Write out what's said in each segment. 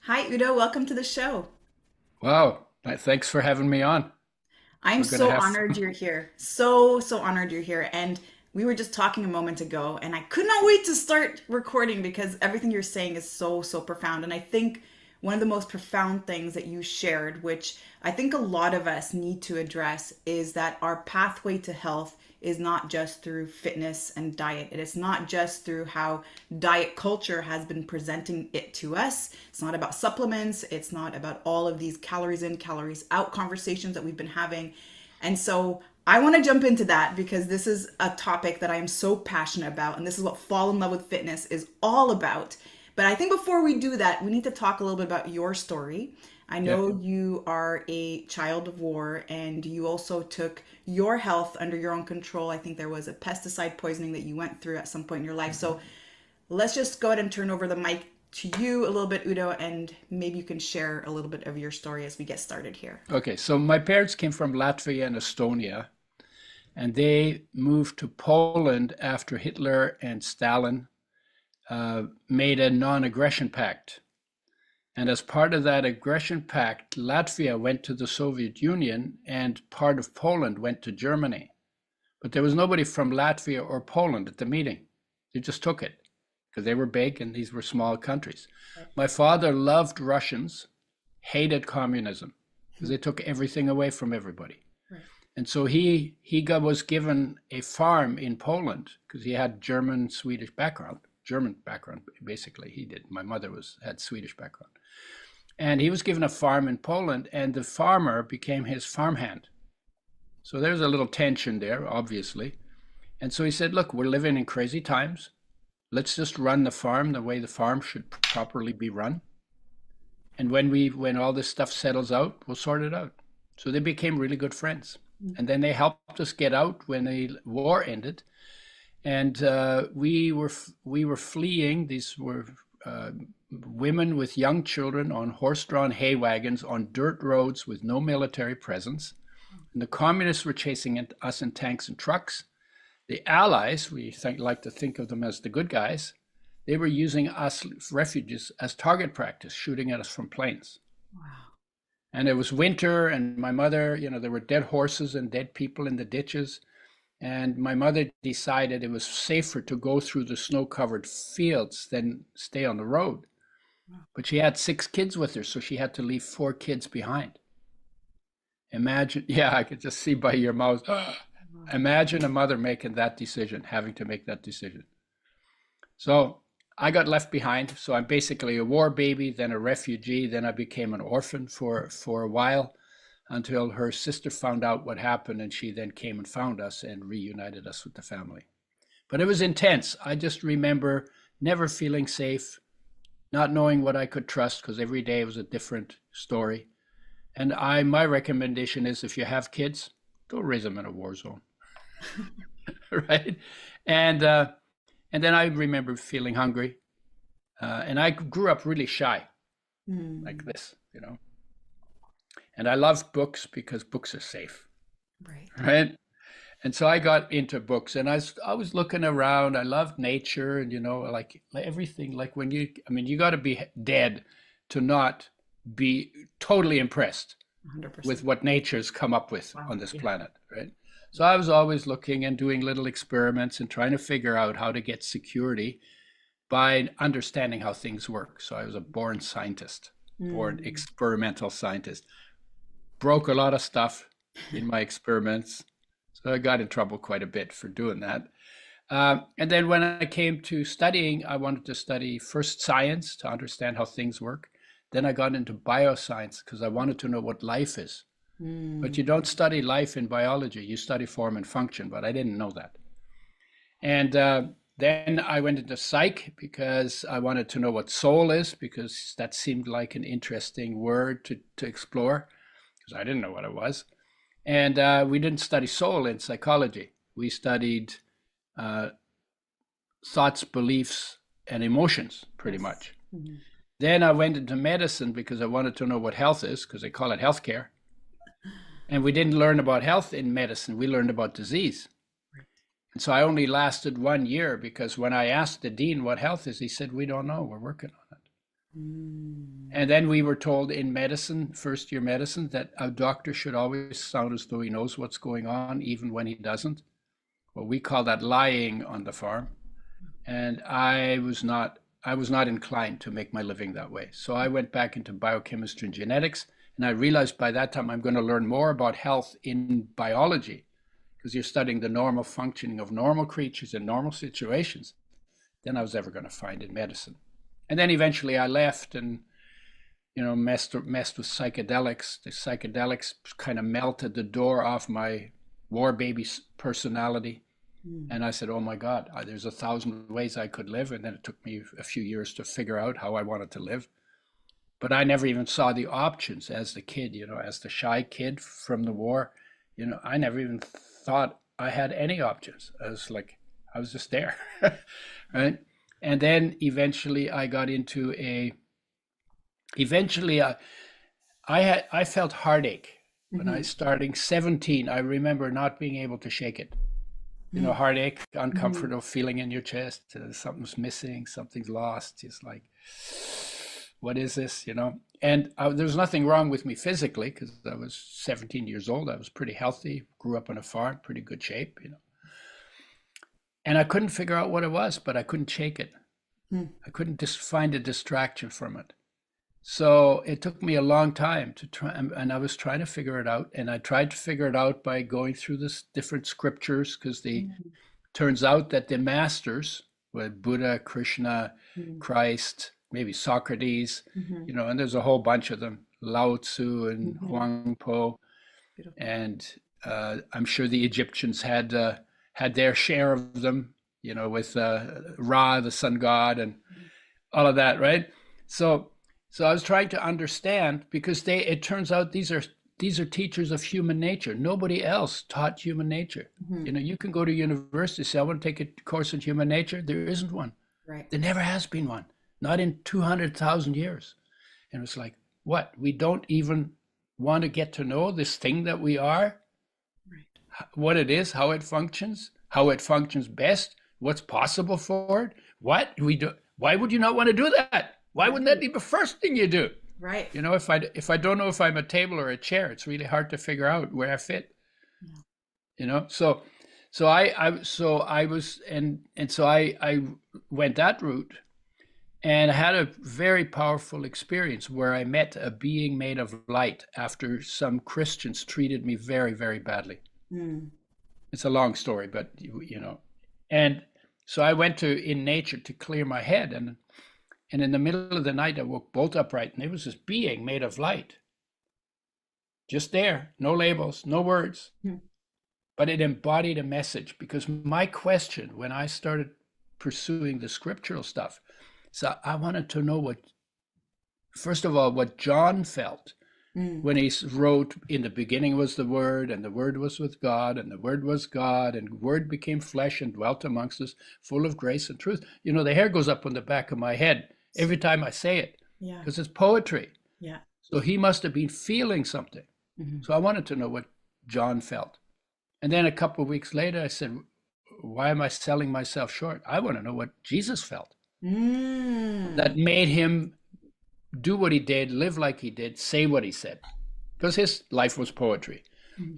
Hi, Udo. Welcome to the show. Wow, thanks for having me on. I'm We're gonna so have honored you're here. So honored you're here. And we were just talking a moment ago, and I could not wait to start recording because everything you're saying is so profound. And I think one of the most profound things that you shared, which I think a lot of us need to address, is that our pathway to health is not just through fitness and diet. It is not just through how diet culture has been presenting it to us. It's not about supplements. It's not about all of these calories in, calories out conversations that we've been having. And so I want to jump into that because this is a topic that I am so passionate about. And this is what Fall in Love with Fitness is all about. But I think before we do that, we need to talk a little bit about your story. I yeah. know you are a child of war and you also took your health under your own control. I think there was a pesticide poisoning that you went through at some point in your life. So let's just go ahead and turn over the mic to you a little bit, Udo, and maybe you can share a little bit of your story as we get started here. Okay, so my parents came from Latvia and Estonia, and they moved to Poland after Hitler and Stalin made a non-aggression pact. And as part of that aggression pact, Latvia went to the Soviet Union and part of Poland went to Germany. But there was nobody from Latvia or Poland at the meeting. They just took it because they were big and these were small countries. My father loved Russians, hated communism because they took everything away from everybody. Right. And so was given a farm in Poland because he had German Swedish background, German background basically. He did. My mother had Swedish background, and he was given a farm in Poland, and the farmer became his farmhand. So there's a little tension there, obviously. And so he said, "Look, we're living in crazy times. Let's just run the farm the way the farm should properly be run. And when all this stuff settles out, we'll sort it out." So they became really good friends. And then they helped us get out when the war ended. And we were fleeing. These were women with young children on horse-drawn hay wagons on dirt roads with no military presence. And the communists were chasing us in tanks and trucks. The Allies, like to think of them as the good guys, they were using us refugees as target practice, shooting at us from planes. Wow. And it was winter, and my mother, there were dead horses and dead people in the ditches. And my mother decided it was safer to go through the snow-covered fields than stay on the road. But she had 6 kids with her, so she had to leave 4 kids behind. Imagine, yeah, I could just see by your mouth. Imagine a mother making that decision, having to make that decision. So I got left behind. So I'm basically a war baby, then a refugee, then I became an orphan for a while until her sister found out what happened, and she then came and found us and reunited us with the family. But it was intense. I just remember never feeling safe, not knowing what I could trust because every day was a different story. And my recommendation is if you have kids, go raise them in a war zone, right? And uh, and then I remember feeling hungry, and I grew up really shy, like Mm, this. And I loved books because books are safe, right. right? And so I got into books, and I was looking around. I loved nature, and like everything. Like you got to be dead to not be totally impressed with 100%. what nature's come up with Wow. on this Yeah. planet, right? So I was always looking and doing little experiments and trying to figure out how to get security by understanding how things work. So I was a born scientist, born Mm, experimental scientist. Broke a lot of stuff in my experiments. So I got in trouble quite a bit for doing that. And then when I came to studying, I wanted to study first science to understand how things work. Then I got into bioscience because I wanted to know what life is. But you mm, don't study life in biology, you study form and function, but I didn't know that. And then I went into psych because I wanted to know what soul is, because that seemed like an interesting word to explore, because I didn't know what it was. And we didn't study soul in psychology. We studied uh, thoughts, beliefs, and emotions, pretty yes. much. Mhm. Then I went into medicine because I wanted to know what health is, because they call it healthcare. And we didn't learn about health in medicine, we learned about disease. Right. And so I only lasted 1 year because when I asked the dean what health is, he said, "We don't know, we're working on it." Mm, And then we were told in medicine, first year medicine, that a doctor should always sound as though he knows what's going on, even when he doesn't. Well, we call that lying on the farm. And I was not inclined to make my living that way. So I went back into biochemistry and genetics. And I realized by that time I'm going to learn more about health in biology, because you're studying the normal functioning of normal creatures in normal situations, than I was ever going to find in medicine. And then eventually I left and, messed with psychedelics. The psychedelics kind of melted the door off my war baby personality. And I said, oh my God, there's 1,000 ways I could live. And then it took me a few years to figure out how I wanted to live. But I never even saw the options as the kid, as the shy kid from the war. I never even thought I had any options. I was just there, right? And then eventually I got into I felt heartache when I started 17. I remember not being able to shake it. Heartache, uncomfortable feeling in your chest. Something's missing, something's lost. It's like, what is this? And there's nothing wrong with me physically, because I was 17 years old. I was pretty healthy, grew up on a farm, pretty good shape, And I couldn't figure out what it was, but I couldn't shake it. I couldn't just find a distraction from it. So it took me a long time to try, and I was trying to figure it out. And I tried to figure it out by going through this different scriptures, because turns out that the masters, with Buddha, Krishna, Christ, maybe Socrates, and there's a whole bunch of them, Lao Tzu and Huang Po. And I'm sure the Egyptians had their share of them, with Ra, the sun god, and all of that, right? So I was trying to understand, because it turns out these are teachers of human nature. Nobody else taught human nature. You can go to university, say, I want to take a course in human nature. There isn't one. Right. There never has been one, not in 200,000 years. And it's like, what? We don't even want to get to know this thing that we are, what it is, how it functions best, what's possible for it, what we do. Why would you not want to do that? Why wouldn't that be the first thing you do? Right. If I don't know if I'm a table or a chair, it's really hard to figure out where I fit. So I went that route, and I had a very powerful experience where I met a being made of light after some Christians treated me very, very badly. It's a long story, but and so I went in nature to clear my head, and in the middle of the night I woke bolt upright, and there was this being made of light, just there, no labels, no words, but it embodied a message. Because my question when I started pursuing the scriptural stuff, so I wanted to know first of all, what John felt when he wrote, in the beginning was the Word, and the Word was with God, and the Word was God, and the Word became flesh and dwelt amongst us, full of grace and truth. The hair goes up on the back of my head every time I say it, because it's poetry. Yeah. So he must have been feeling something. So I wanted to know what John felt. And then a couple of weeks later, I said, why am I selling myself short? I want to know what Jesus felt. That made him do what he did, live like he did, say what he said, because his life was poetry.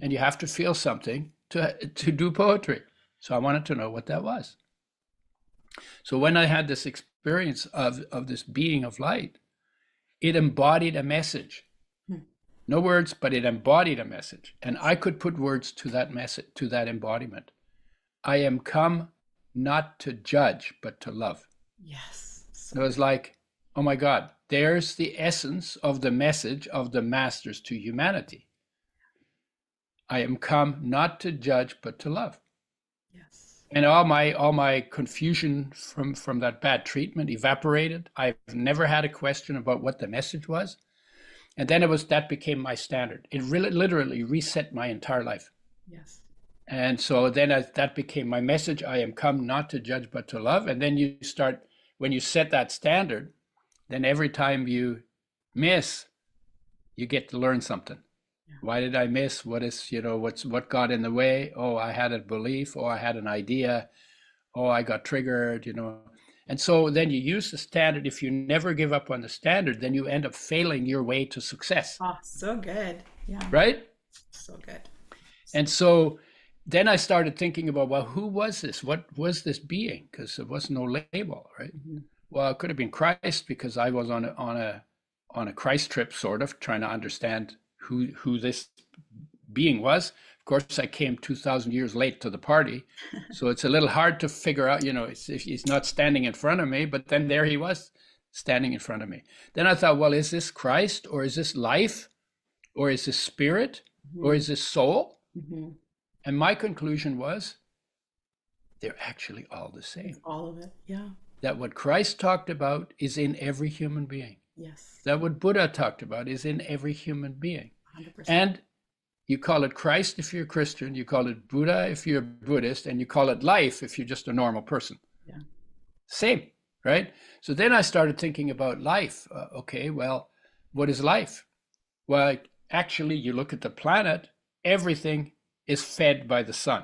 And you have to feel something to do poetry. So I wanted to know what that was. So when I had this experience of this being of light, it embodied a message. No words, but it embodied a message. And I could put words to that message, to that embodiment. I am come not to judge, but to love. Yes. So it was like, oh my God, there's the essence of the message of the masters to humanity. I am come not to judge, but to love. Yes. And all my confusion from that bad treatment evaporated. I've never had a question about what the message was. And then that became my standard. It really literally reset my entire life. Yes. And so then that became my message. I am come not to judge, but to love. And then when you set that standard, then every time you miss, you get to learn something. Yeah. Why did I miss? What got in the way? Oh, I had a belief. Oh, I had an idea. Oh, I got triggered, And so then you use the standard. If you never give up on the standard, then you end up failing your way to success, Oh, so good. Yeah. right? So good. And so then I started thinking about, well, who was this? What was this being? Because there was no label, right? Mm-hmm. Well, it could have been Christ, because I was on a Christ trip, sort of trying to understand who this being was. Of course, I came 2,000 years late to the party, so it's a little hard to figure out. If he's not standing in front of me, but then there he was standing in front of me. Then I thought, well, is this Christ, or is this life, or is this spirit, or is this soul? Mm-hmm. And my conclusion was, they're actually all the same. It's all of it. Yeah. That what Christ talked about is in every human being. Yes. That what Buddha talked about is in every human being. 100%. And you call it Christ if you're a Christian, you call it Buddha if you're a Buddhist, and you call it life if you're just a normal person. Yeah. Same, right? So then I started thinking about life. Okay, well, what is life? Well, actually, you look at the planet, everything is fed by the sun.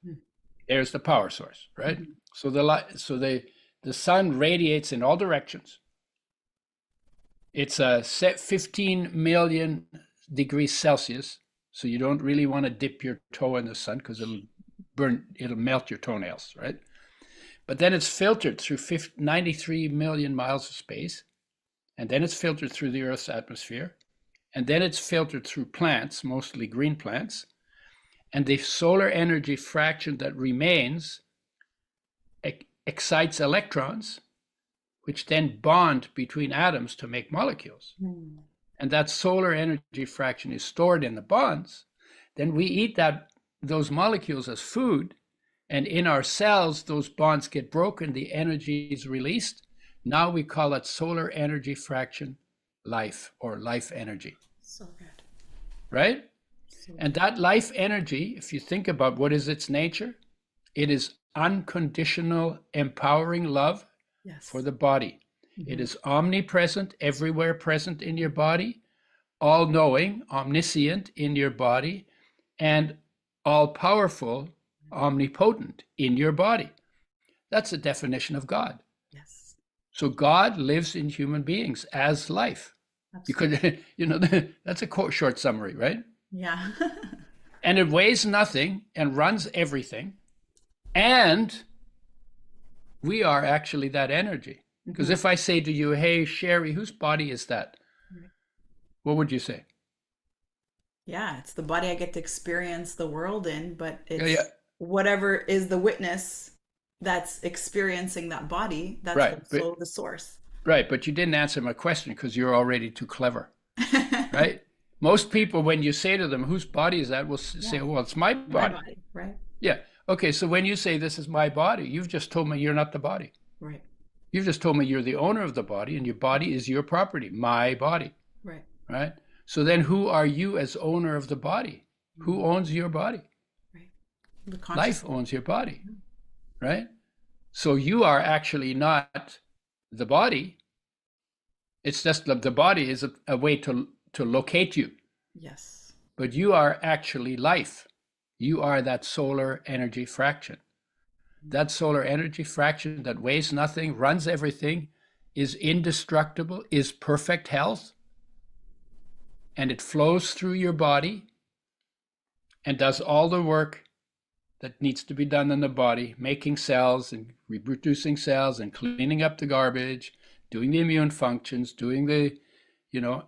Mm-hmm. There's the power source, right? Mm-hmm. So the sun radiates in all directions. It's a 15 million degrees Celsius. So you don't really want to dip your toe in the sun, because it'll melt your toenails, right? But then it's filtered through 93 million miles of space. And then it's filtered through the Earth's atmosphere. And then it's filtered through plants, mostly green plants. And the solar energy fraction that remains excites electrons, which then bond between atoms to make molecules. Mm. And that solar energy fraction is stored in the bonds. Then we eat those molecules as food, and in our cells, those bonds get broken, the energy is released. Now we call it solar energy fraction life, or life energy. So good. Right? And that life energy, if you think about what is its nature, it is unconditional, empowering love. Yes. For the body. Mm-hmm. It is omnipresent, everywhere present in your body, all-knowing, omniscient in your body, and all-powerful, omnipotent in your body. That's the definition of God. Yes. So God lives in human beings as life. Absolutely. You could, that's a short summary, right? Yeah. And it weighs nothing and runs everything. And we are actually that energy. Because if I say to you, hey, Sherry, whose body is that? Right. What would you say? Yeah, it's the body I get to experience the world in, but it's whatever is the witness that's experiencing that body, that's right. also the source. Right, but you didn't answer my question, because you're already too clever, right? Most people, when you say to them, whose body is that, will say, well, it's my body. My body, right? Yeah. Okay, so when you say this is my body, you've just told me you're not the body. Right. You've just told me you're the owner of the body, and your body is your property, my body. Right. Right? So then who are you as owner of the body? Mm-hmm. Who owns your body? Right. Life owns your body. Mm-hmm. Right? So you are actually not the body. It's just the body is a way to locate you. Yes. But you are actually life. You are that solar energy fraction. That solar energy fraction that weighs nothing, runs everything, is indestructible, is perfect health, and it flows through your body and does all the work that needs to be done in the body, making cells and reproducing cells and cleaning up the garbage, doing the immune functions, doing the,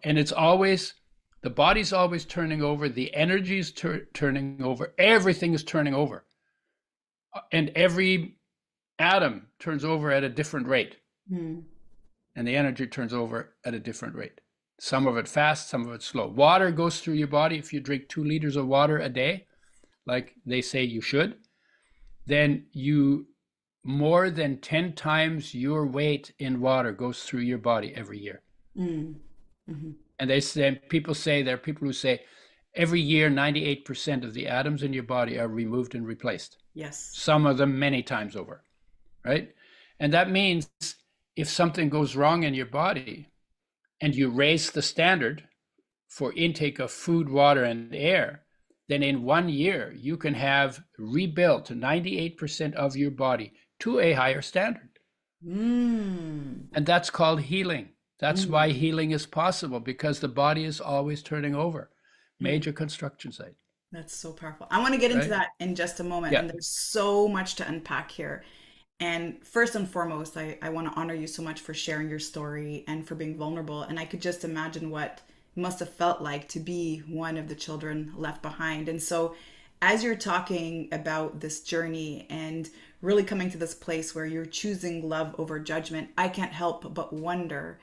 and it's always, the body's always turning over, the energy is turning over, everything is turning over. And every atom turns over at a different rate. Mm. And the energy turns over at a different rate. Some of it fast, some of it slow. Water goes through your body. If you drink 2 liters of water a day, like they say you should, then more than 10 times your weight in water goes through your body every year. Mm. Mm-hmm. And there are people who say every year 98% of the atoms in your body are removed and replaced. Yes. Some of them many times over, right? And that means if something goes wrong in your body and you raise the standard for intake of food, water, and air, then in 1 year, you can have rebuilt 98% of your body to a higher standard. Mm. And that's called healing. That's why Mm. healing is possible, because the body is always turning over. Mm. Major construction site, That's so powerful. I want to get into right? that in just a moment. Yeah. And there's so much to unpack here. And first and foremost, I want to honor you so much for sharing your story and for being vulnerable. And I could just imagine what it must have felt like to be one of the children left behind. And so, as you're talking about this journey and really coming to this place where you're choosing love over judgment, I can't help but wonder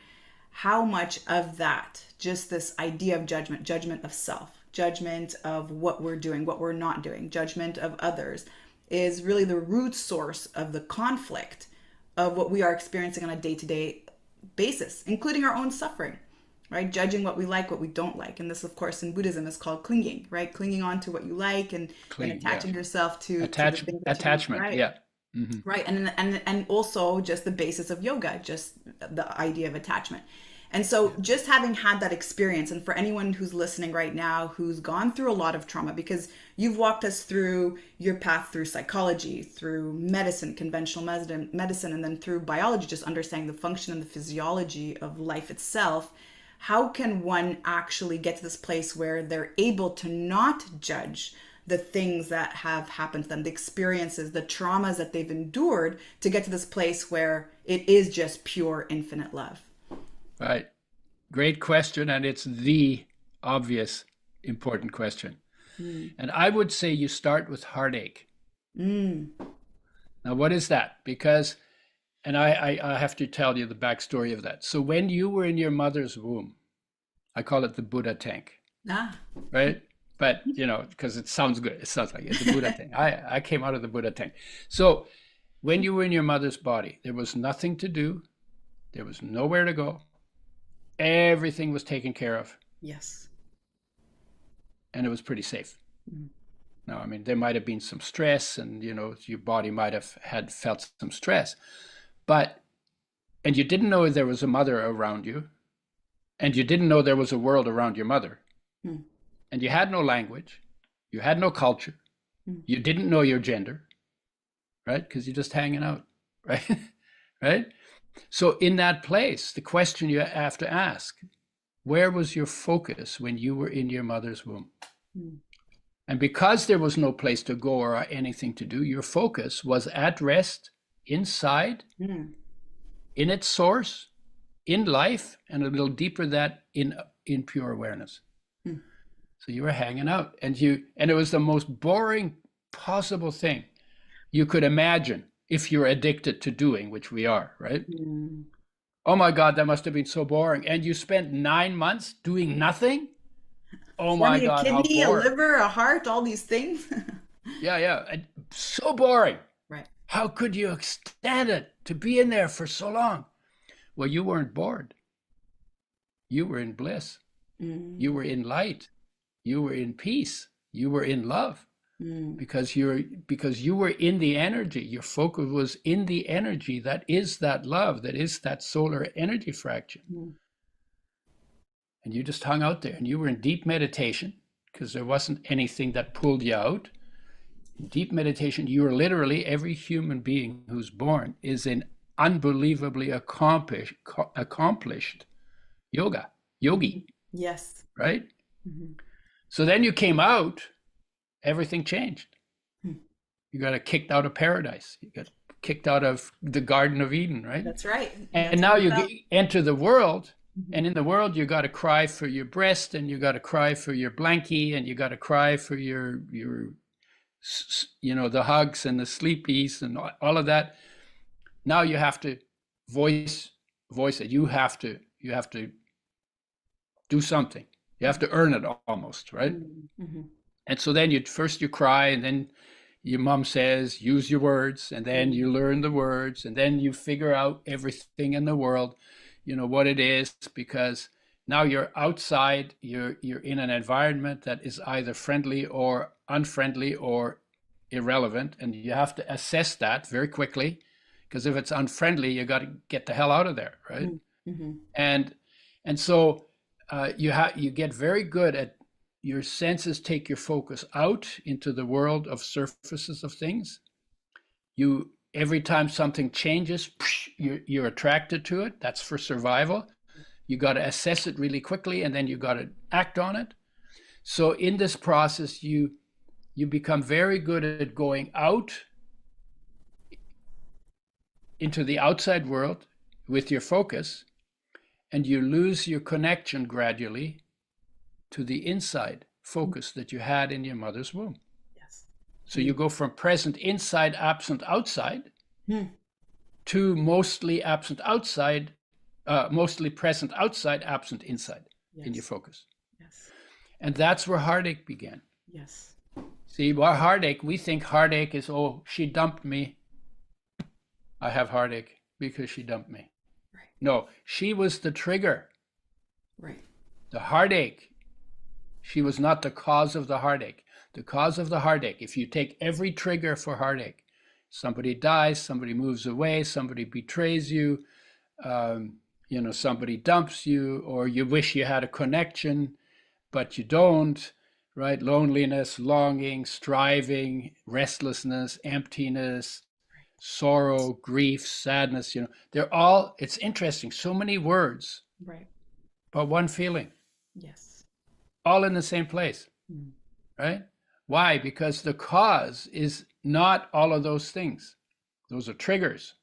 how much of that, just this idea of judgment, judgment of self, judgment of what we're doing, what we're not doing, judgment of others, is really the root source of the conflict of what we are experiencing on a day to day basis, including our own suffering, right? Judging what we like, what we don't like. And this, of course, in Buddhism is called clinging, right? Clinging on to what you like and Clean. Yeah. attaching yourself to the things that you don't, Attachment. right? Yeah. Hmm. Right. And also just the basis of yoga, just the idea of attachment. And so Yeah. just having had that experience, and for anyone who's listening right now who's gone through a lot of trauma, because you've walked us through your path through psychology, through medicine, conventional medicine, and then through biology, just understanding the function and the physiology of life itself. How can one actually get to this place where they're able to not judge the things that have happened to them, the experiences, the traumas that they've endured, to get to this place where it is just pure infinite love? Right. Great question. And it's the obvious important question. Mm. And I would say you start with heartache. Mm. Now, what is that? Because, and I have to tell you the backstory of that. So when you were in your mother's womb, I call it the Buddha tank, Ah. right? But, because it sounds good. It sounds like it's the Buddha tank. I came out of the Buddha tank. So when you were in your mother's body, there was nothing to do. There was nowhere to go. Everything was taken care of, Yes. and it was pretty safe. Mm. Now, I mean, there might have been some stress, and your body might have had felt some stress, but and you didn't know there was a mother around you, and you didn't know there was a world around your mother, Mm. and you had no language, you had no culture, Mm. you didn't know your gender, right? Because you're just hanging out, right? Right? So in that place, the question you have to ask: where was your focus when you were in your mother's womb? Mm. And because there was no place to go or anything to do, your focus was at rest, inside, Mm. in its source, in life, and a little deeper that in pure awareness. Mm. So you were hanging out, and it was the most boring possible thing you could imagine if you're addicted to doing, which we are, right? Mm. Oh my God, that must have been so boring. And you spent 9 months doing nothing? Oh my Forming a God, how kidney, a boring. liver, a heart, all these things. Yeah, yeah. And so boring. Right. How could you stand it to be in there for so long? Well, you weren't bored. You were in bliss. You Mm. were in light. You were in peace. You were in love Mm. because you were in the energy. Your focus was in the energy that is that love, that is that solar energy fraction. Mm. And you just hung out there, and you were in deep meditation because there wasn't anything that pulled you out. In deep meditation, you are literally, every human being who's born is an unbelievably accomplished Mhm. yogi, Yes. right? Mhm. So then you came out, everything changed. Mm. You got kicked out of paradise. You got kicked out of the Garden of Eden, right? That's right. And That's now how it you felt. enter the world, Mhm. and in the world you got to cry for your breast, and you got to cry for your blankie, and you got to cry for your the hugs and the sleepies and all of that. Now you have to voice voice it. You have to do something. You have to earn it almost, right? Mhm. Mhm. And so then you cry, and then your mom says, use your words, and then you Mhm. learn the words, and then you figure out everything in the world, what it is, because now you're outside, you're in an environment that is either friendly or unfriendly or irrelevant, and you have to assess that very quickly, because if it's unfriendly, you got to get the hell out of there, right? Mhm. Mhm. and and so you get very good at your senses take your focus out into the world of surfaces of things. You every time something changes, you're attracted to it. That's for survival. You got to assess it really quickly, and then you got to act on it. So in this process, you become very good at going out into the outside world with your focus, and you lose your connection gradually to the inside focus that you had in your mother's womb. Yes. So you go from present inside, absent outside, to mostly absent outside, mostly present outside, absent inside in your focus. Yes. And that's where heartache began. Yes. See, our heartache, we think heartache is, oh, she dumped me. I have heartache because she dumped me. Right. No, she was the trigger. Right. The heartache, she was not the cause of the heartache. The cause of the heartache, if you take every trigger for heartache, somebody dies, somebody moves away, somebody betrays you, somebody dumps you, or you wish you had a connection, but you don't, right? Loneliness, longing, striving, restlessness, emptiness, sorrow, grief, sadness, they're all, it's interesting, so many words, right, but one feeling. Yes. All in the same place, right? Why? Because the cause is not all of those things. Those are triggers.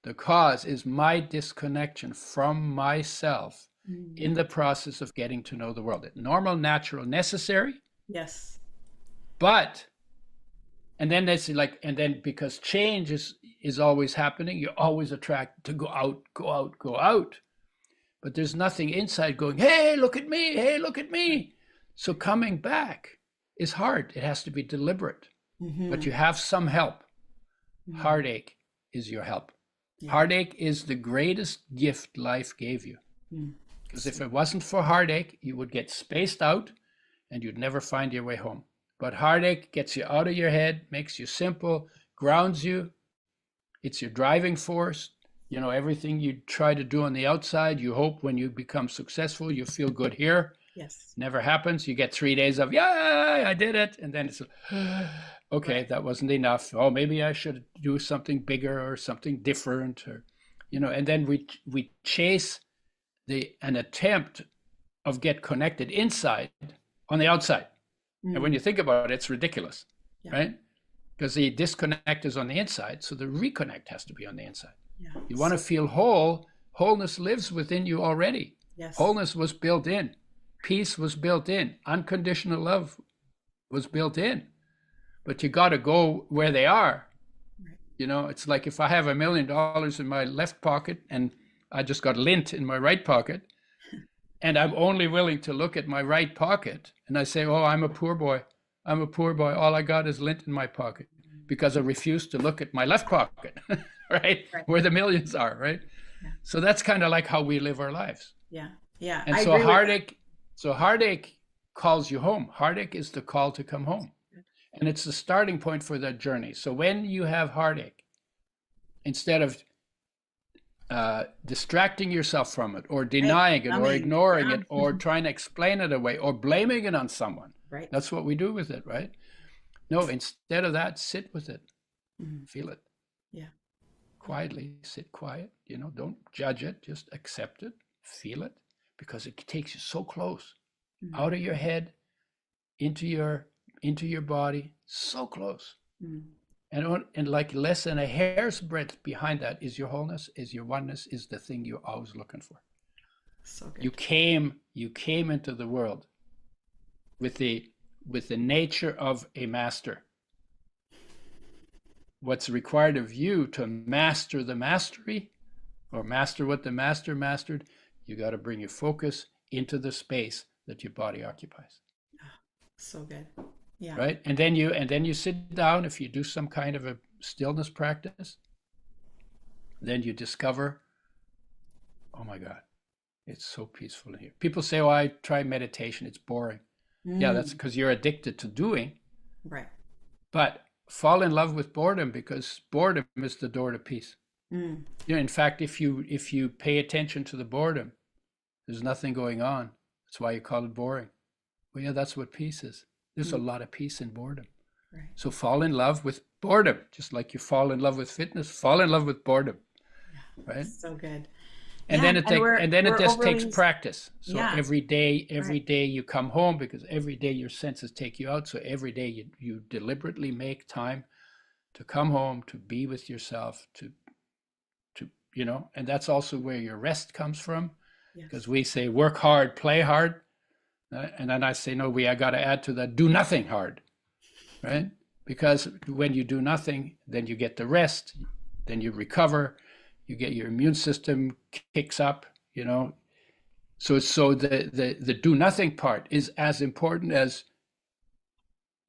The cause is my disconnection from myself in the process of getting to know the world. Normal, natural, necessary. Yes. But, and then it's like, and then because change is always happening, you're always attracted to go out, go out, go out. But there's nothing inside going, hey, look at me, hey, look at me. So coming back is hard. It has to be deliberate. But you have some help. Heartache is your help. Yeah. Heartache is the greatest gift life gave you. Because if it wasn't for heartache, you would get spaced out and you'd never find your way home. But heartache gets you out of your head, makes you simple, grounds you. It's your driving force. Everything you try to do on the outside, you hope when you become successful, you feel good here. Yes. Never happens. You get 3 days of, yeah, I did it. And then it's, okay, right. That wasn't enough. Oh, maybe I should do something bigger or something different, or, and then we chase an attempt of get connected inside on the outside. And when you think about it, it's ridiculous, right? Because the disconnect is on the inside. So the reconnect has to be on the inside. Yeah. You want to feel whole. Wholeness lives within you already. Yes. Wholeness was built in. Peace was built in. Unconditional love was built in. But you got to go where they are. Right. It's like if I have $1 million in my left pocket and I just got lint in my right pocket, and I'm only willing to look at my right pocket, and I say, oh, I'm a poor boy. I'm a poor boy. All I got is lint in my pocket because I refuse to look at my left pocket, right? Where the millions are, right? Yeah. So that's kind of like how we live our lives. Yeah. Yeah. And so heartache calls you home. Heartache is the call to come home. And it's the starting point for that journey. So when you have heartache, instead of distracting yourself from it or denying it or ignoring it or trying to explain it away or blaming it on someone, right? That's what we do with it, right? No, instead of that, sit with it. Feel it. Yeah. Quietly, sit quiet. Don't judge it. Just accept it. Feel it. Because it takes you so close, out of your head, into your body, so close. And like less than a hair's breadth behind that is your wholeness, is your oneness, is the thing you're always looking for. So good. You came into the world with the nature of a master. What's required of you to master the mastery, or master what the master mastered, you got to bring your focus into the space that your body occupies. So good. Yeah. Right? And then you sit down. If you do some kind of a stillness practice, then you discover, oh my God, it's so peaceful in here. People say, oh, I try meditation, it's boring. Yeah, that's because you're addicted to doing. Right. But fall in love with boredom, because boredom is the door to peace. In fact, if you pay attention to the boredom, there's nothing going on. That's why you call it boring. Well, yeah, that's what peace is. There's a lot of peace in boredom. Right. So fall in love with boredom, just like you fall in love with fitness, fall in love with boredom, Yeah. right? So good. And Yeah, then and it we're just takes overly, practice. So yeah, every right. day you come home, because every day your senses take you out. So every day you deliberately make time to come home, to be with yourself, to and that's also where your rest comes from, because Yes. we say work hard, play hard, and then I say no, I got to add to that, do nothing hard, right? Because when you do nothing, then you get the rest, then you recover, you get your immune system kicks up, you know. So the do nothing part is as important as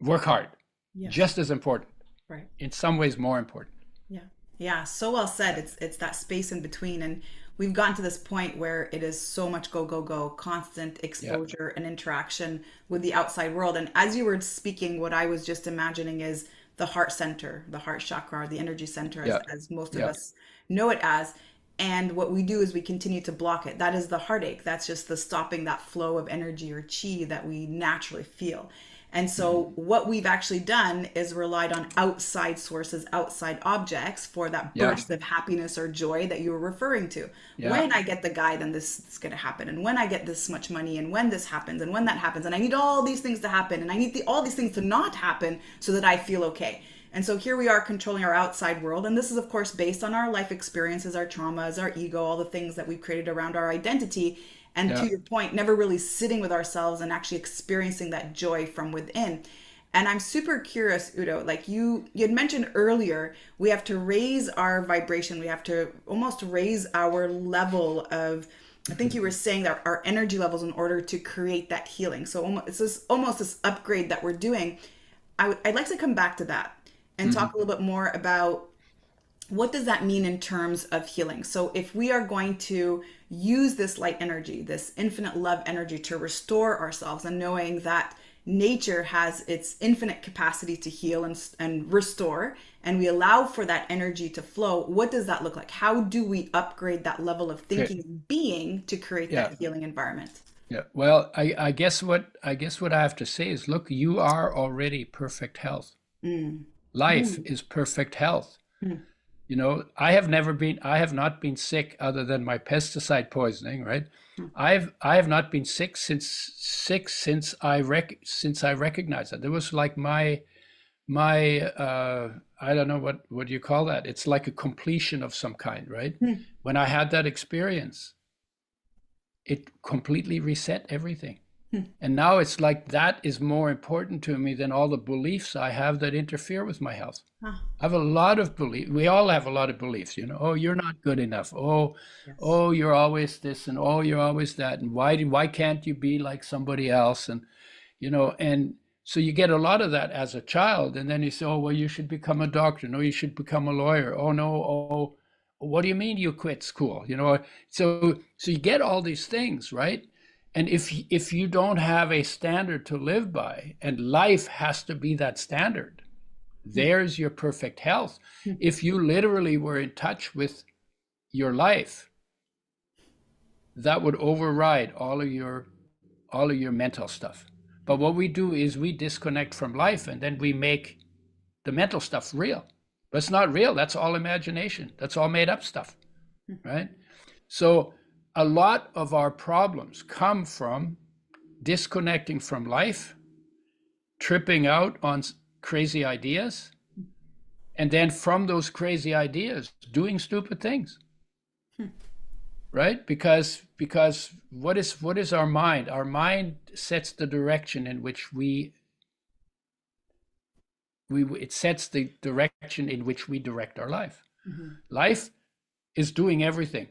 work hard, Yes. just as important, Right. in some ways more important. Yeah. Yeah, so well said. It's that space in between, and we've gotten to this point where it is so much go go go, constant Yeah, exposure and interaction with the outside world. And as you were speaking, what I was just imagining is the heart center, the heart chakra, or the energy center, yeah, as most of yeah, us know it as. And what we do is we continue to block it. That is the heartache. That's just the stopping that flow of energy or chi that we naturally feel. And so, mm-hmm. what we've actually done is relied on outside sources, outside objects for that Yeah, burst of happiness or joy that you were referring to. yeah, When I get the guy, then this is going to happen. And when I get this much money, and when this happens, and when that happens, and I need all these things to happen, and I need all these things to not happen so that I feel okay. And so here we are controlling our outside world. And this is, of course, based on our life experiences, our traumas, our ego, all the things that we've created around our identity. And to yeah. your point, never really sitting with ourselves and actually experiencing that joy from within. And I'm super curious, Udo, like you had mentioned earlier, we have to raise our vibration. We have to almost raise our level of, I think you were saying that our energy levels in order to create that healing. So almost this upgrade that we're doing. I'd like to come back to that and Mm-hmm. talk a little bit more about what does that mean in terms of healing? So if we are going to use this light energy, this infinite love energy to restore ourselves, and knowing that nature has its infinite capacity to heal and restore, and we allow for that energy to flow, what does that look like? How do we upgrade that level of Okay. thinking and being to create Yeah, that healing environment? yeah. Well, I guess what I have to say is, look, you are already perfect health. Mm. Life Mm. is perfect health. Mm. I have not been sick other than my pesticide poisoning, right? I have not been sick since I recognized that. There was like my I don't know what you call that. It's like a completion of some kind, right? Mm. When I had that experience, it completely reset everything. Mm. And now it's like that is more important to me than all the beliefs I have that interfere with my health. Ah, I have a lot of beliefs. We all have a lot of beliefs, Oh, you're not good enough. Oh, yes. oh, you're always this, and oh, you're always that, and why can't you be like somebody else? And so you get a lot of that as a child, and then you say, oh, well, you should become a doctor. No, you should become a lawyer. Oh no, oh, what do you mean you quit school? So you get all these things, right? And if you don't have a standard to live by, and life has to be that standard, Mm. there's your perfect health. Mm. If you literally were in touch with your life, that would override all of your mental stuff. But what we do is we disconnect from life, and then we make the mental stuff real. But it's not real. That's all imagination. That's all made up stuff, right? So a lot of our problems come from disconnecting from life, tripping out on crazy ideas, and then from those crazy ideas doing stupid things, right? Because what is our mind? Our mind sets the direction in which it sets the direction in which we direct our life. Mhm. Life is doing everything,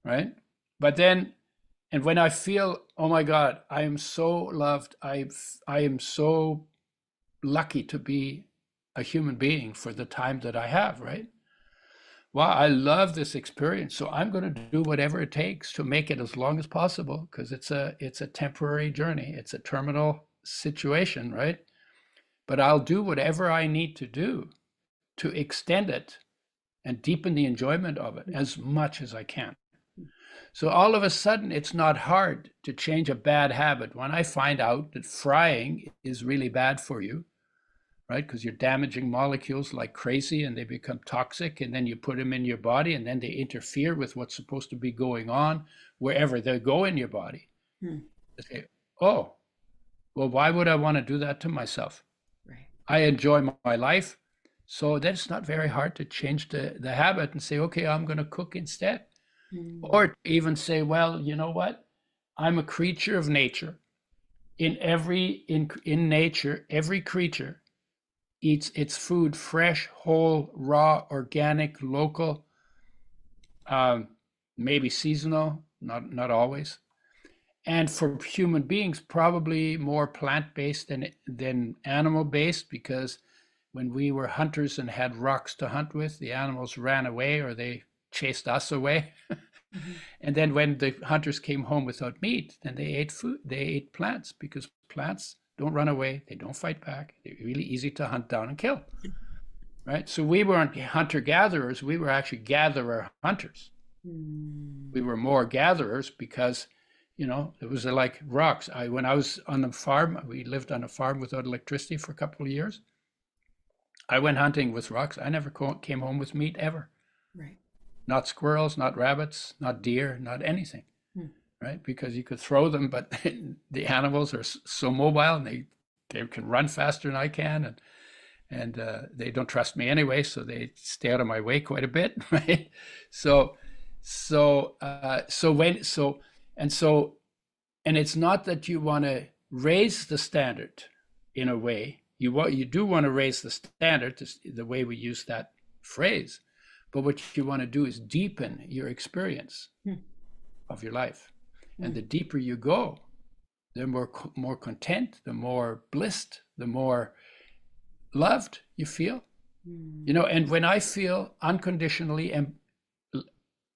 right? But then, and when I feel, oh my God, I am so loved, I am so lucky to be a human being for the time that I have, right? Wow, I love this experience, so I'm going to do whatever it takes to make it as long as possible, because it's a temporary journey, it's a terminal situation, right? But I'll do whatever I need to do to extend it and deepen the enjoyment of it as much as I can. So all of a sudden, it's not hard to change a bad habit. When I find out that frying is really bad for you, right? Because you're damaging molecules like crazy and they become toxic, and then you put them in your body and then they interfere with what's supposed to be going on wherever they go in your body. Hmm. They say, oh, well, why would I want to do that to myself? Right. I enjoy my life. So then it's not very hard to change the habit and say, okay, I'm going to cook instead. Hmm. Or even say, well, you know what? I'm a creature of nature. In nature, every creature eats its food fresh, whole, raw, organic, local, maybe seasonal, not always. And for human beings, probably more plant-based than animal-based, because when we were hunters and had rocks to hunt with, the animals ran away or they chased us away. Mm-hmm. And then when the hunters came home without meat, then they ate food, they ate plants, because plants don't run away, they don't fight back, they're really easy to hunt down and kill, right? So we weren't hunter-gatherers, we were actually gatherer-hunters. We were more gatherers because, you know, it was like rocks. When I was on the farm, we lived on a farm without electricity for a couple of years. I went hunting with rocks. I never came home with meat ever. Right. Not squirrels, not rabbits, not deer, not anything, right? Because you could throw them, but the animals are so mobile and they can run faster than I can, and they don't trust me anyway, so they stay out of my way quite a bit, right? And it's not that you want to raise the standard in a way. You do want to raise the standard, the way we use that phrase, but what you want to do is deepen your experience of your life. And the deeper you go, the more content, the more blissed, the more loved you feel. You know, and when I feel unconditionally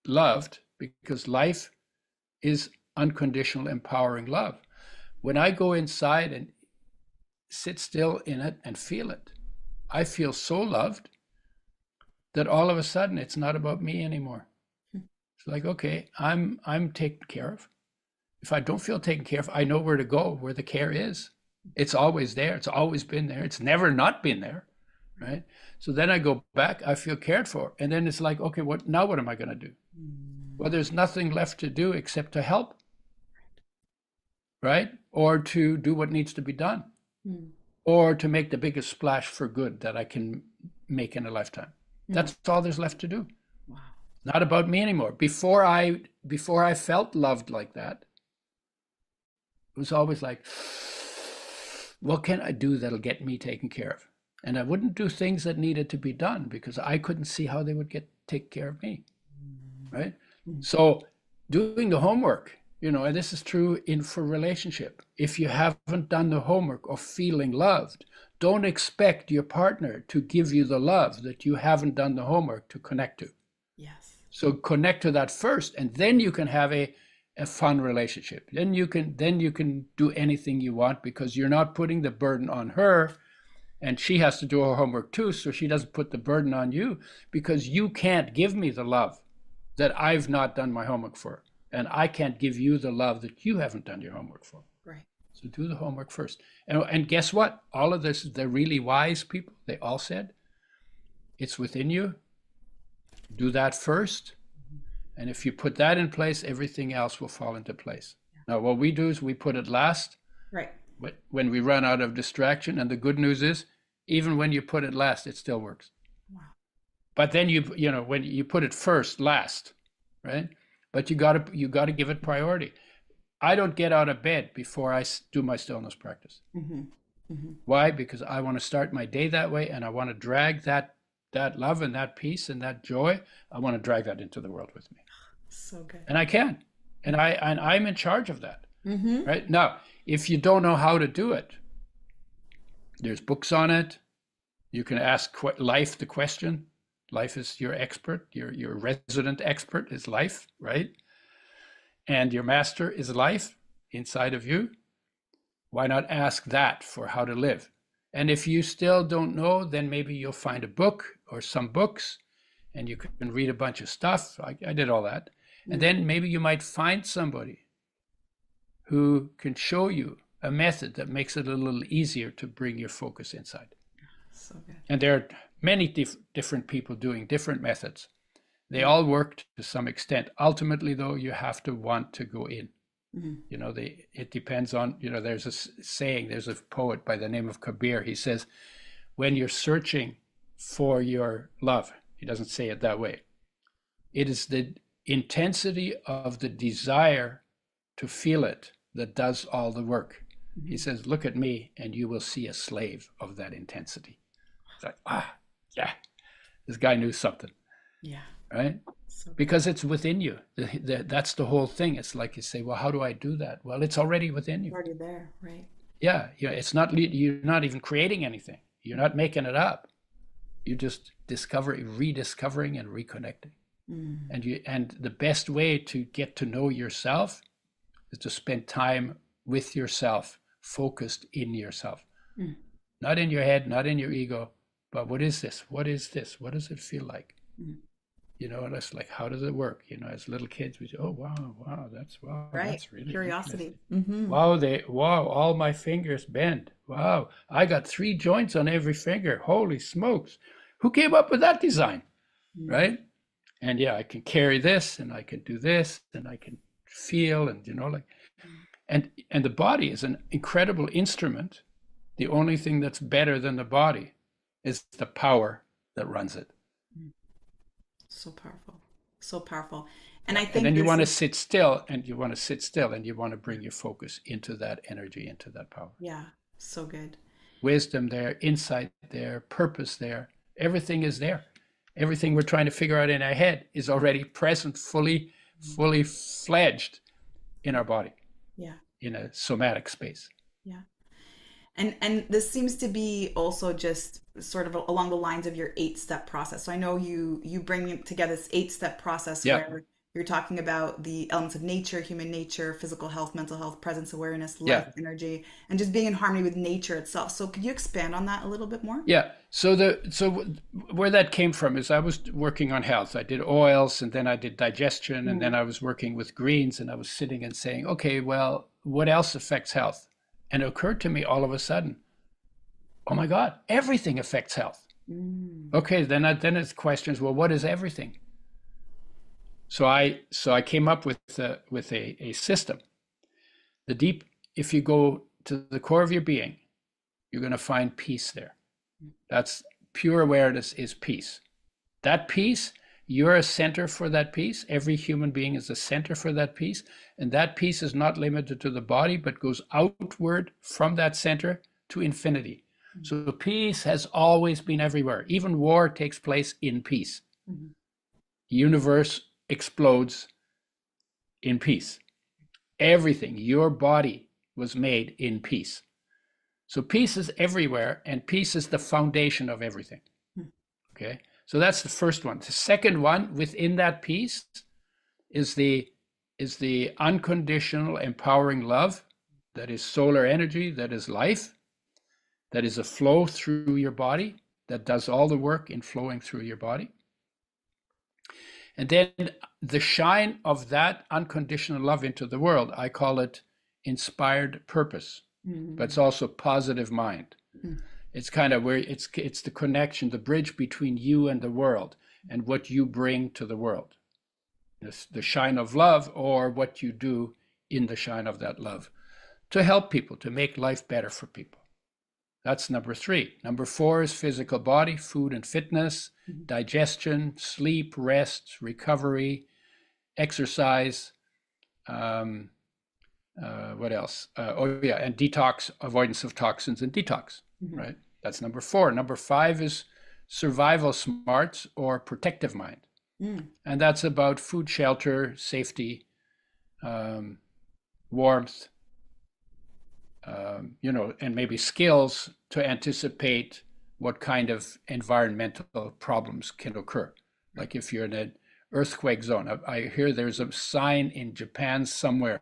loved, because life is unconditional, empowering love, when I go inside and sit still in it and feel it, I feel so loved that all of a sudden it's not about me anymore. It's like, okay, I'm taken care of. If I don't feel taken care of, I know where to go, where the care is. It's always there. It's always been there. It's never not been there, right? So then I go back, I feel cared for. And then it's like, okay, what am I going to do? Well, there's nothing left to do except to help, right? Or to do what needs to be done, or to make the biggest splash for good that I can make in a lifetime. That's all there's left to do. Wow. Not about me anymore. Before I felt loved like that, it was always like, what can I do that'll get me taken care of? And I wouldn't do things that needed to be done because I couldn't see how they would take care of me, right? So doing the homework, you know, and this is true for relationship. If you haven't done the homework of feeling loved, don't expect your partner to give you the love that you haven't done the homework to connect to. Yes. So connect to that first, and then you can have a fun relationship. Then you can do anything you want because you're not putting the burden on her, and she has to do her homework too, so she doesn't put the burden on you, because you can't give me the love that I've not done my homework for, and I can't give you the love that you haven't done your homework for. Right. So do the homework first. And guess what? All of this, the really wise people, they all said, it's within you. Do that first. And if you put that in place, everything else will fall into place. Now, what we do is we put it last. Right. When we run out of distraction. And the good news is, even when you put it last, it still works. Wow. But then you know, when you put it first, last, right? But you got to give it priority. I don't get out of bed before I do my stillness practice. Why? Because I want to start my day that way, and I want to drag that love and that peace and that joy. I want to drag that into the world with me. So good. And I can, and I'm in charge of that. Right now, if you don't know how to do it, there's books on it. You can ask life the question. Life is your expert. Your resident expert is life, right? And your master is life inside of you. Why not ask that for how to live? And if you still don't know, then maybe you'll find a book or some books, and you can read a bunch of stuff. I did all that. And then maybe you might find somebody who can show you a method that makes it a little easier to bring your focus inside. So good. And there are many different people doing different methods. They all work to some extent. Ultimately, though, you have to want to go in. You know, it depends on, you know, there's a saying, there's a poet by the name of Kabir. He says, when you're searching for your love, he doesn't say it that way. It is the intensity of the desire to feel it that does all the work. He says, look at me and you will see a slave of that intensity. It's like, yeah, this guy knew something. Yeah. Right? So Because it's within you. That's the whole thing. It's like you say, well, how do I do that? Well, it's already within you. already there, right? Yeah, it's not, you're not even creating anything. You're not making it up. You're just rediscovering and reconnecting. And the best way to get to know yourself is to spend time with yourself, focused in yourself. Not in your head, not in your ego, but what is this? What is this? What does it feel like? You know, and it's like, how does it work? You know, as little kids, we say, oh, wow, that's Right. that's really Curiosity. wow, all my fingers bend. Wow, I got 3 joints on every finger. Holy smokes. Who came up with that design? Right? And yeah, I can carry this and I can do this and I can feel, and, you know, like, and the body is an incredible instrument. The only thing that's better than the body is the power that runs it. So powerful. So powerful. And I think And then you want to sit still, and you want to bring your focus into that energy, into that power. Yeah, so good. Wisdom there, insight there, purpose there. Everything is there. Everything we're trying to figure out in our head is already present, fully fledged in our body. Yeah. In a somatic space. Yeah. And this seems to be also just sort of along the lines of your 8-step process. So I know you bring together this 8-step process where you're talking about the elements of nature, human nature, physical health, mental health, presence awareness, life, energy, and just being in harmony with nature itself. So could you expand on that a little bit more? Yeah. So where that came from is I was working on health. I did oils, and then I did digestion, and then I was working with greens, and I was sitting and saying, okay, well, what else affects health? And it occurred to me all of a sudden, oh my God, everything affects health. Okay, then it's questions, well, what is everything? So I came up with a system. If you go to the core of your being, you're going to find peace there. That's pure awareness is peace. That peace, you're a center for that peace. Every human being is a center for that peace. And that peace is not limited to the body, but goes outward from that center to infinity. So peace has always been everywhere. Even war takes place in peace. The universe explodes in peace. Everything, your body was made in peace. So peace is everywhere, and peace is the foundation of everything. Okay? So that's the first one. The second one within that peace is the unconditional empowering love that is solar energy, that is life, that is a flow through your body, that does all the work in flowing through your body. And then the shine of that unconditional love into the world, I call it inspired purpose, but it's also positive mind. It's kind of where it's the connection, the bridge between you and the world and what you bring to the world. The shine of love, or what you do in the shine of that love to help people, to make life better for people. That's number 3. Number 4 is physical body, food and fitness, digestion, sleep, rest, recovery, exercise. What else? And detox, avoidance of toxins and detox, right? That's number 4. Number 5 is survival smarts, or protective mind. And that's about food, shelter, safety, warmth, and maybe skills to anticipate what kind of environmental problems can occur. Like if you're in an earthquake zone, I hear there's a sign in Japan somewhere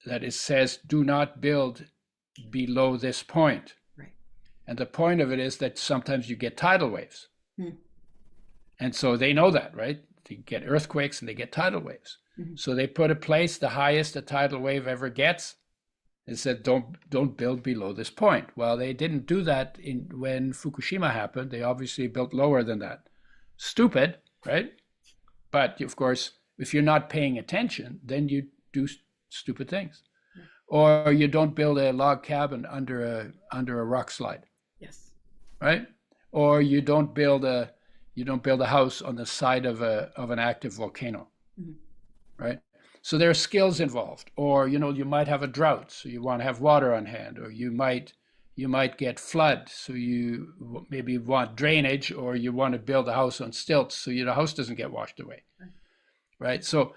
that it says, do not build below this point. Right. And the point of it is that sometimes you get tidal waves. And so they know that, right? They get earthquakes and they get tidal waves. So they put a place, the highest a tidal wave ever gets, It said, don't build below this point. Well, they didn't do that when Fukushima happened. They obviously built lower than that. Stupid, right? But of course, if you're not paying attention, then you do stupid things. Or you don't build a log cabin under a rock slide. Yes. Right? Or you don't build a house on the side of an active volcano. Mm-hmm. Right? So there are skills involved. Or you might have a drought, so you want to have water on hand, or you might get flood, so you maybe want drainage, or you want to build a house on stilts so the house doesn't get washed away. Right? So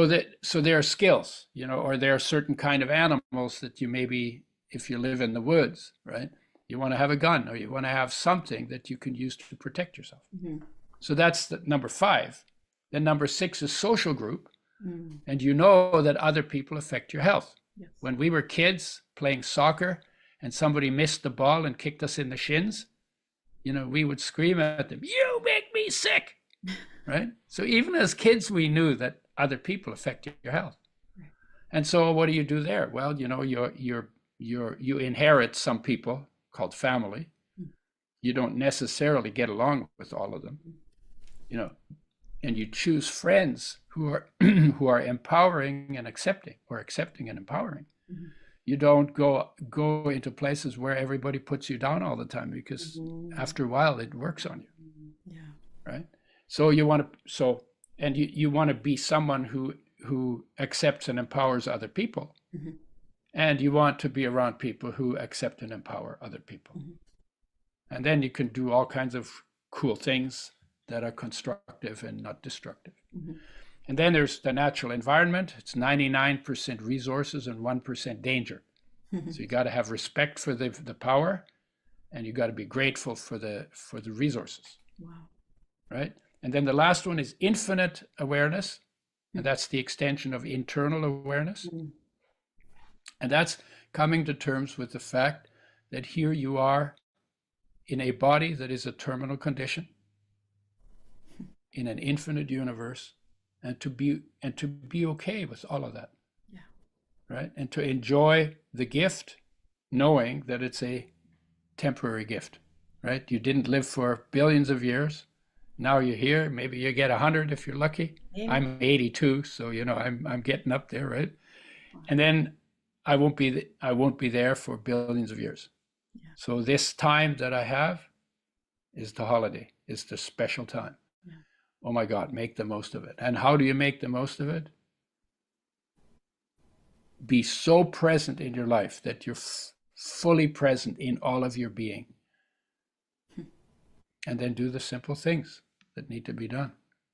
there are skills, or there are certain kind of animals that you maybe, if you live in the woods, right, you want to have a gun, or you want to have something that you can use to protect yourself. Mm-hmm. So that's number 5. Then number 6 is social group. Mm. And that other people affect your health. Yes. When we were kids playing soccer and somebody missed the ball and kicked us in the shins, we would scream at them, "You make me sick." Right? So even as kids, we knew that other people affect your health. Right. And so what do you do there? Well, you inherit some people called family. Mm. You don't necessarily get along with all of them, and you choose friends who are empowering and accepting, or accepting and empowering. Mm-hmm. You don't go into places where everybody puts you down all the time, because after a while it works on you. Yeah. Right? So you want to be someone who accepts and empowers other people. Mm-hmm. And you want to be around people who accept and empower other people. Mm-hmm. And then you can do all kinds of cool things that are constructive and not destructive. Mm-hmm. And then there's the natural environment. It's 99% resources and 1% danger. Mm-hmm. So you got to have respect for the power, and you got to be grateful for the resources. Wow. Right? And then the last one is infinite awareness, and that's the extension of internal awareness. Mm-hmm. And that's coming to terms with the fact that here you are in a body that is a terminal condition, in an infinite universe, and to be okay with all of that. Yeah. Right? And to enjoy the gift, knowing that it's a temporary gift. Right? You didn't live for billions of years. Now you're here. Maybe you get 100 if you're lucky. Yeah. I'm 82, so I'm getting up there, right? And then I won't be there for billions of years. Yeah. So this time that I have is the holiday. It's the special time. Yeah. Oh my God, make the most of it. And how do you make the most of it? Be so present in your life that you're fully present in all of your being. And then do the simple things that need to be done.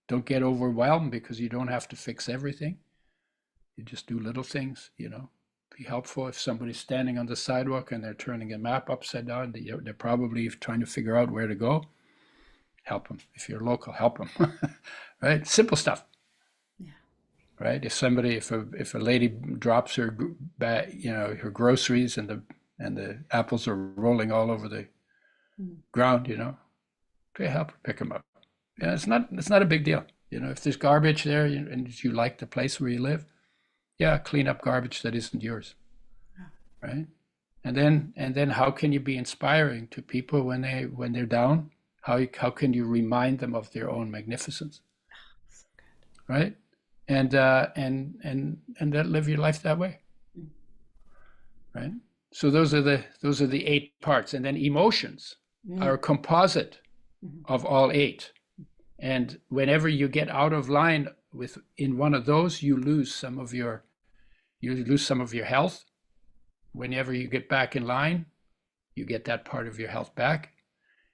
Don't get overwhelmed, because you don't have to fix everything. You just do little things, Be helpful. If somebody's standing on the sidewalk and they're turning a map upside down, they're probably trying to figure out where to go. Help them. If you're local, help them. Right? Simple stuff. Yeah. Right? If a lady drops her groceries and the apples are rolling all over the ground, help her pick them up. Yeah, it's not a big deal. If there's garbage there and you like the place where you live, clean up garbage that isn't yours. Yeah. Right? And then how can you be inspiring to people when they're down? How can you remind them of their own magnificence? So good. Right? And then live your life that way. Right? So those are the 8 parts. And then emotions are a composite of all 8. And whenever you get out of line in one of those, you lose some of your health. Whenever you get back in line, you get that part of your health back.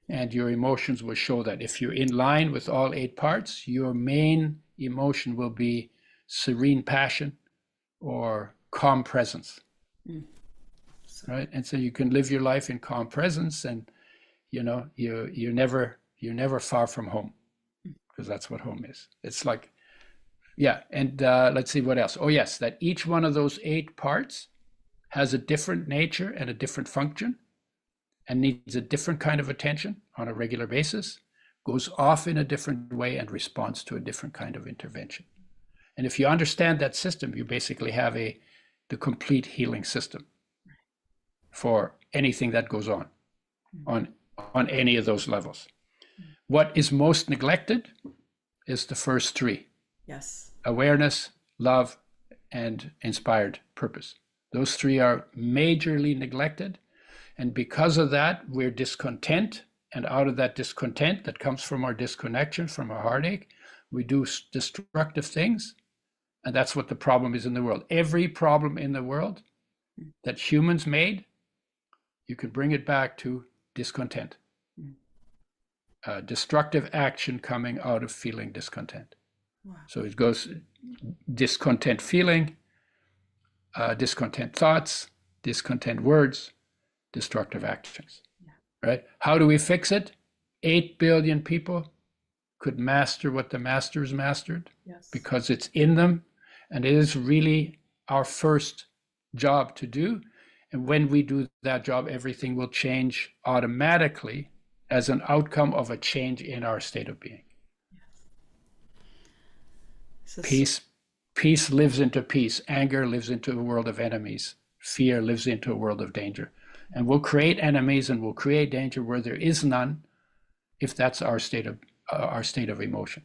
And your emotions will show that. If you're in line with all 8 parts, your main emotion will be serene passion or calm presence. Right? And so you can live your life in calm presence, and you're never far from home, because that's what home is. It's like, and let's see what else. Oh yes, that each one of those 8 parts has a different nature and a different function, and needs a different kind of attention on a regular basis, goes off in a different way, and responds to a different kind of intervention. And if you understand that system, you basically have the complete healing system. for anything that goes on any of those levels. What is most neglected is the first three. Yes. Awareness, love, and inspired purpose. Those three are majorly neglected. And because of that, we're discontent. And out of that discontent that comes from our disconnection, from our heartache, we do destructive things. And that's what the problem is in the world. Every problem in the world that humans made, you can bring it back to discontent. Destructive action coming out of feeling discontent. Wow. So it goes discontent feeling, discontent thoughts, discontent words, destructive actions. Yeah. Right? How do we fix it? 8 billion people could master what the masters mastered. Yes. Because it's in them, and it is really our first job to do. And when we do that job, everything will change automatically as an outcome of a change in our state of being. Yes. Peace lives into peace. Anger lives into a world of enemies. Fear lives into a world of danger. And we'll create enemies and we'll create danger where there is none, if that's our state of emotion.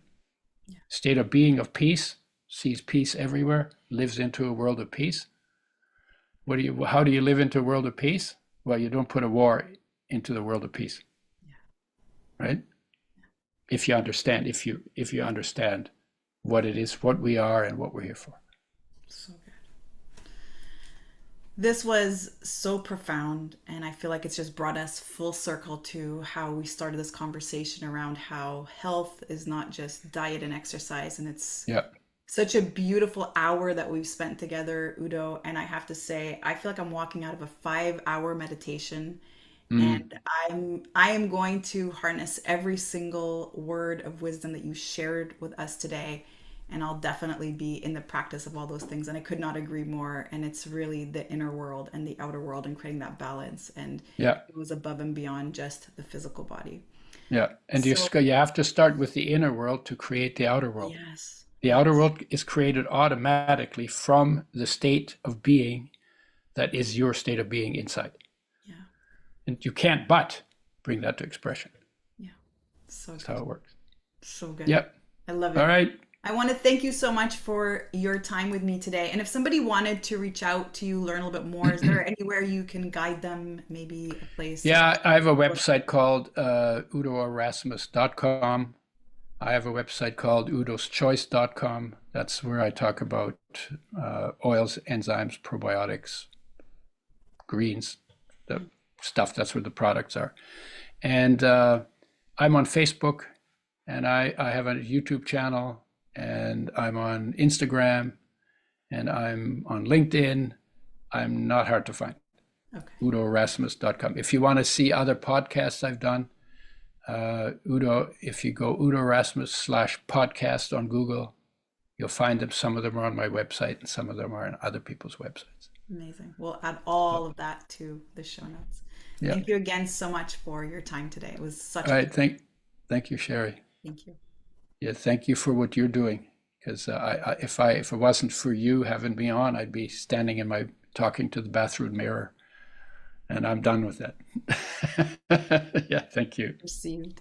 Yeah. State of being of peace sees peace everywhere, lives into a world of peace. How do you live into a world of peace? Well, you don't put a war into the world of peace. Yeah. Right? Yeah. If you understand what it is, what we are, and what we're here for. So good. This was so profound, and I feel like it's just brought us full circle to how we started this conversation around how health is not just diet and exercise, and it's such a beautiful hour that we've spent together, Udo. And I have to say, I feel like I'm walking out of a 5-hour meditation. And I am going to harness every single word of wisdom that you shared with us today. And I'll definitely be in the practice of all those things. And I could not agree more. And it's really the inner world and the outer world and creating that balance. And it was above and beyond just the physical body. Yeah. And you have to start with the inner world to create the outer world. Yes. The outer world is created automatically from the state of being that is your state of being inside. And you can't but bring that to expression. Yeah. So that's how it works. So good. Yep. I love it. All right. I want to thank you so much for your time with me today. And if somebody wanted to reach out to you, learn a little bit more, is there anywhere you can guide them, maybe a place? Yeah, I have a website called udoerasmus.com. I have a website called udoschoice.com. That's where I talk about oils, enzymes, probiotics, greens, the stuff. That's where the products are. And I'm on Facebook, and I have a YouTube channel, and I'm on Instagram, and I'm on LinkedIn. I'm not hard to find. Okay. udoerasmus.com. If you want to see other podcasts I've done, if you go Udo Erasmus /podcast on Google, you'll find them. Some of them are on my website, and some of them are on other people's websites. Amazing. We'll add all of that to the show notes. Yeah. Thank you again so much for your time today. It was such a thank you, Sherry. Thank you. Yeah, thank you for what you're doing. Because if it wasn't for you having me on, I'd be standing talking to the bathroom mirror, and I'm done with that. Yeah, thank you. Received.